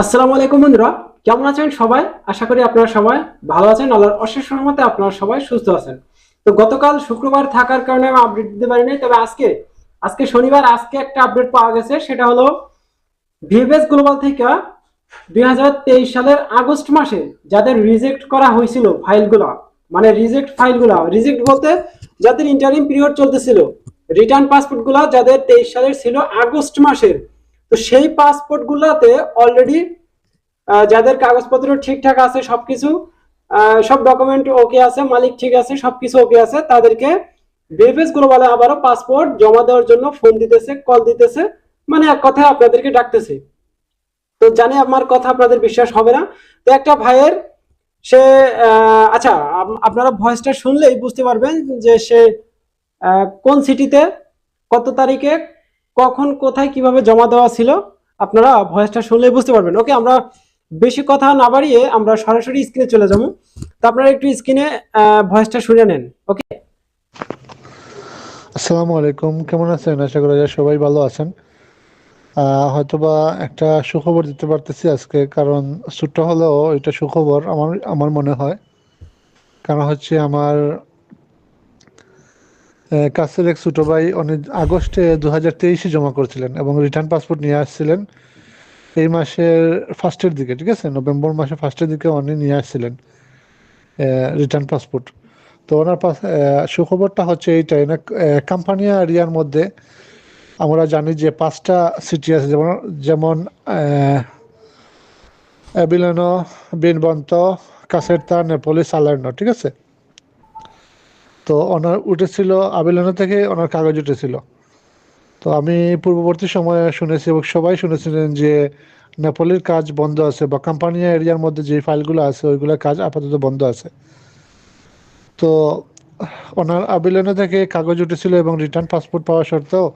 আসসালামু আলাইকুম বন্ধুরা, কেমন আছেন সবাই? আশা করি আপনারা সবাই ভালো আছেন। আল্লাহর অশেষ রহমতে আপনারা সবাই সুস্থ আছেন। তো গতকাল শুক্রবার থাকার কারণে আমি আপডেট দিতে পারিনি, তবে আজকে শনিবার, আজকে একটা আপডেট পাওয়া গেছে। সেটা হলো ভিএফএস গ্লোবাল থেকে 2023 সালের আগস্ট মাসে যাদের রিজেক্ট করা হয়েছিল ফাইলগুলো, মানে রিজেক্ট বলতে যাদের ইন্টারিম পিরিয়ড চলতেছিল, রিটার্ন পাসপোর্ট গুলা যাদের 23 সালের ছিল আগস্ট মাসের, তো সেই পাসপোর্ট গুলাতে অলরেডি যাদের কাগজপত্র ঠিকঠাক আছে, সবকিছু সব ডকুমেন্ট ওকে আছে, মালিক ঠিক আছে, সবকিছু ওকে আছে, তাদেরকে ভিএফএস গ্লোবালে আবারও পাসপোর্ট জমা দেওয়ার জন্য ফোন দিতেছে, কল দিতেছে, মানে এক কথায় আপনাদেরকে ডাকতেছে। তো জানি আমার কথা আপনাদের বিশ্বাস হবে না। তো একটা ভাইয়ের সে আচ্ছা, আপনারা ভয়েসটা শুনলেই বুঝতে পারবেন যে সে কোন সিটিতে, কত তারিখে, কখন, কোথায়, কিভাবে জমা দেওয়া ছিল। আপনারা ভয়েসটা শুনলেই বুঝতে পারবেন। ওকে, আমরা বেশি কথা না বাড়িয়ে আমরা সরাসরি স্ক্রিনে চলে যাবো। তো আপনারা একটু স্ক্রিনে ভয়েসটা শুনে নেন। ওকে। আসসালামু আলাইকুম, কেমন আছেন? আশা করি সবাই ভালো আছেন। হয়তোবা একটা সুখবর দিতে পারতেছি আজকে, কারণ ছোট্ট হলেও এটা সুখবর আমার মনে হয়। কারণ হচ্ছে আমার কাছের এক ছোট ভাই অনেক আগস্টে 2023 জমা করেছিলেন এবং রিটার্ন পাসপোর্ট নিয়ে আসছিলেন এই মাসের ফার্স্টের দিকে, ঠিক আছে, নভেম্বর মাসের ফার্স্টের দিকে উনি নিয়ে আসছিলেন রিটার্ন পাসপোর্ট। তো ওনার সুখবরটা হচ্ছে এইটাই না, কাম্পানিয়া এরিয়ার মধ্যে আমরা জানি যে 5টা সিটি আছে, যেমন যেমন অ্যাবিলেনো, বেনবন্ত, কাসেরতা, নেপোলি, সালার্নো, ঠিক আছে। তো ওনার উঠেছিল আবিলেনো থেকে, ওনার কাগজ উঠেছিল। তো আমি পূর্ববর্তী সময়ে শুনেছি এবং সবাই শুনেছিলেন যে নেপোলির কাজ বন্ধ আছে, বা কোম্পানিয়া এরিয়ার মধ্যে যে ফাইলগুলো আছে ওইগুলোর কাজ আপাতত বন্ধ আছে। তো ওনার আবিলেনো থেকে কাগজ উঠেছিল এবং রিটার্ন পাসপোর্ট পাওয়া সত্ত্বেও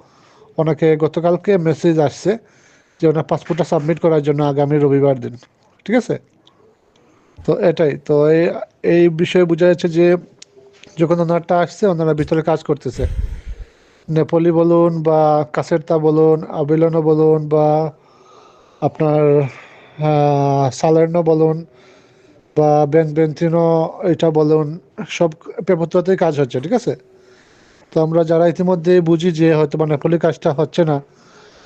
ওনাকে গতকালকে মেসেজ আসছে যে ওনার পাসপোর্টটা সাবমিট করার জন্য আগামী রবিবার দিন, ঠিক আছে। তো এটাই তো, এই বিষয়ে বোঝা যাচ্ছে যে যখন ওনারটা আসছে ওনারা ভিতরে কাজ করতেছে। নেপোলি বলুন বা কাসেরতা বলুন, আবিলেনো বলুন বা আপনার সালার্নো বলুন বা বেনতিনো এটা বলুন, সব পেপারটাতেই কাজ হচ্ছে, ঠিক আছে। তো আমরা যারা ইতিমধ্যে বুঝি যে হয়তো বা নেপোলি কাজটা হচ্ছে না,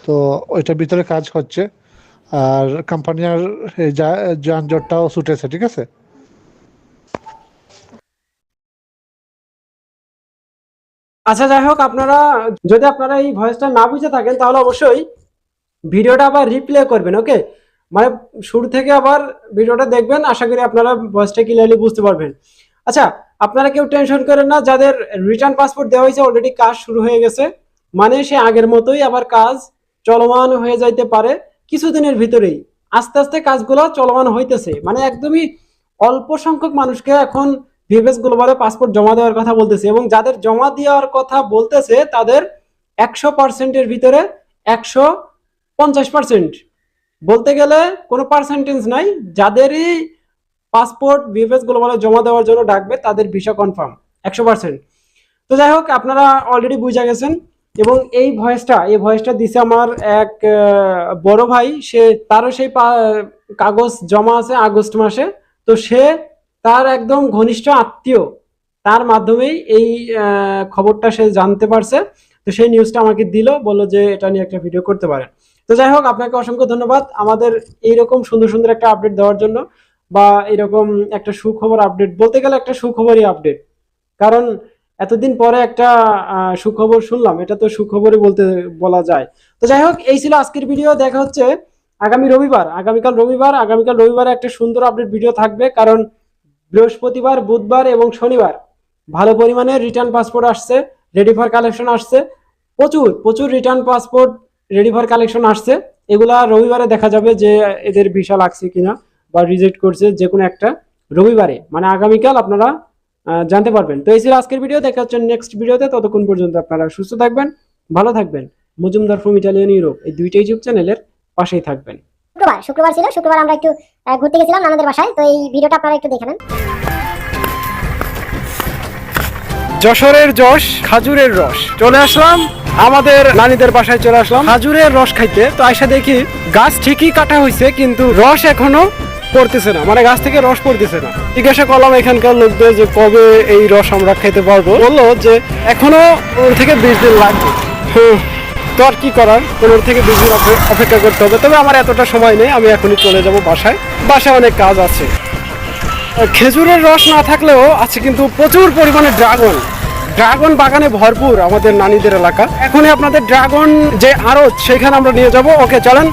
তো ওইটার ভিতরে কাজ হচ্ছে, আর কোম্পানির এই যানজটটাও ছুটেছে, ঠিক আছে। আচ্ছা, যাই হোক, যদি আপনারা এই ভয়েসটা না বুঝে থাকেন তাহলে অবশ্যই ভিডিওটা আবার রিপ্লে করবেন। ওকে, মানে শুরু থেকে আবার ভিডিওটা দেখবেন, আশা করি আপনারা ভয়েসটা ক্লিয়ারলি বুঝতে পারবেন। আচ্ছা, আপনারা কেউ টেনশন করেন না, যাদের রিটার্ন পাসপোর্ট দেওয়া হয়েছে অলরেডি কাজ শুরু হয়ে গেছে, মানে সে আগের মতোই আবার কাজ চলমান হয়ে যাইতে পারে কিছুদিনের ভিতরেই। আস্তে আস্তে কাজগুলো চলমান হইতেছে, মানে একদমই অল্প সংখ্যক মানুষকে এখন ভিএফএস গ্লোবালে পাসপোর্ট জমা দেওয়ার কথা বলতেছে, এবং যাদের জমা দেওয়ার কথা বলতেছে তাদের 100%-এর ভিতরে 150%, বলতে গেলে কোনো পার্সেন্টেজ নাই, যাদেরই পাসপোর্ট ভিএফএস গ্লোবালে জমা দেওয়ার জন্য ডাকবে তাদের ভিসা কনফার্ম 100%। তো যাই হোক, আপনারা অলরেডি বুঝে গেছেন। এবং এই ভয়েসটা দিছে আমার এক বড় ভাই, তারও সেই কাগজ জমা আছে আগস্ট মাসে। তো তার একদম ঘনিষ্ঠ আত্মীয়, তার মাধ্যমেই এই খবরটা সে জানতে পারছে। তো সেই নিউজটা আমাকে দিল, বললো যে এটা নিয়ে একটা ভিডিও করতে পারেন। তো যাই হোক, আপনাকে অসংখ্য ধন্যবাদ আমাদের এইরকম সুন্দর সুন্দর একটা আপডেট দেওয়ার জন্য, বা এরকম একটা সুখবর আপডেট, বলতে গেলে একটা সুখবরই আপডেট। কারণ এতদিন পরে একটা সুখবর শুনলাম, এটা তো সুখবরই বলা যায়। তো যাই হোক, এই ছিল আজকের ভিডিও। দেখা হচ্ছে আগামীকাল রবিবার একটা সুন্দর আপডেট ভিডিও থাকবে, কারণ বৃহস্পতিবার, বুধবার এবং শনিবার ভালো পরিমাণে রিটার্ন পাসপোর্ট আসছে, রেডি ফর কালেকশন আসছে, প্রচুর প্রচুর return passport ready for collection আসছে। এগুলা রবিবারে দেখা যাবে যে এদের ভিসা লাগছে কিনা বা রিজেক্ট করছে, যে কোনো একটা রবিবারে, মানে আগামীকাল আপনারা জানতে পারবেন। তো এই ছিল আজকের ভিডিও, দেখা হচ্ছে নেক্সট ভিডিওতে। ততক্ষণ পর্যন্ত আপনারা সুস্থ থাকবেন, ভালো থাকবেন। মজুমদার ফ্রম ইটালিয়ান ইউরোপ, এই দুইটা ইউটিউব চ্যানেলের পাশেই থাকবেন। শুক্রবার ছিল, শুক্রবার আমরা একটু ঘুরতে গেছিলাম নানাদের বাসায়, তো এই ভিডিওটা আপনারা একটু দেখে নেন। যশোরের যশ, খাজুরের রস, চলে আসলাম আমাদের নানিদের বাসায় চলে আসলাম খাজুরের রস খাইতে। তো আইসা দেখি গাছ ঠিকই কাটা হয়েছে কিন্তু রস এখনো পড়তেছে না, মানে গাছ থেকে রস পড়তেছে না। জিজ্ঞাসা করলাম এখানকার লোকদের যে কবে এই রস আমরা খেতে পারবো, বললো যে এখনো 15 থেকে 20 দিন লাগবে। তো আর কি করার, 15 থেকে 20 দিন অপেক্ষা করতে হবে। তবে আমার এতটা সময় নেই, আমি এখনই চলে যাব বাসায়, বাসায় অনেক কাজ আছে। খেজুরের রস না থাকলেও আছে কিন্তু প্রচুর পরিমাণে ড্রাগন বাগানে ভরপুর আমাদের নানিদের এলাকা। এখনই আপনাদের ড্রাগন যে আড়ত সেখানে আমরা নিয়ে যাব। ওকে চলেন।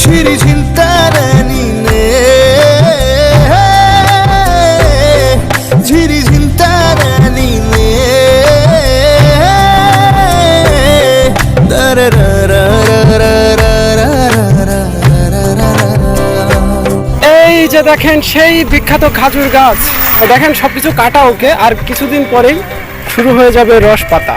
ঝিরি ঝিলতারানি নে ঝিরি ঝিলতারানি নে এই যে দেখেন সেই বিখ্যাত খাজুর গাছ, দেখেন সবকিছু কাটা ওকে, আর কিছুদিন পরেই শুরু হয়ে যাবে রস পাতা।